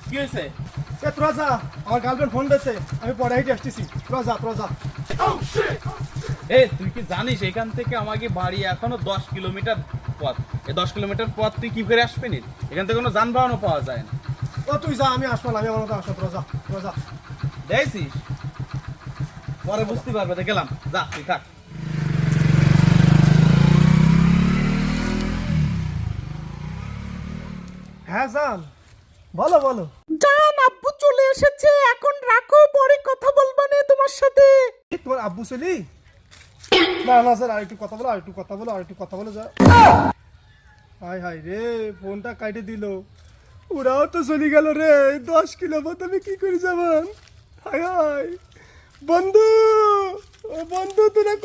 কি হয়েছে? তোরা যা, আমার গার্লফ্রেন্ড ফোন দিয়েছে, আমি পরে হেঁটে আসতেছি। তোরা যা। এই তুই কি জানিস এখান থেকে আমাকে বাড়ি এখনো 10 কিলোমিটার পথ। এই 10 কিলোমিটার পথ তুই কি করে আসবি নি? এখান থেকে কোনো যানবাহনও পাওয়া যায় না। ও তুই যা, আমি আসবো না, আমি আমার মতো আসবো। তোরা যা। দেখছিস, পরে বুঝতে পারবে। তো গেলাম, যা তুই থাক। হ্যাঁ জান, বলো। জান, আব্বু চলে এসেছে, এখন রাখো, পরে কথা বলবা নে তোমার সাথে। তোমার আব্বু চলি? না স্যার, আর একটু কথা বলো যা। হাই রে, ফোনটা কাটে দিল। ওরাও তো চলে গেল রে। 10 কিলো পথ আমি কি করে যাবান? হাই বন্ধু, ও বন্ধু তোরা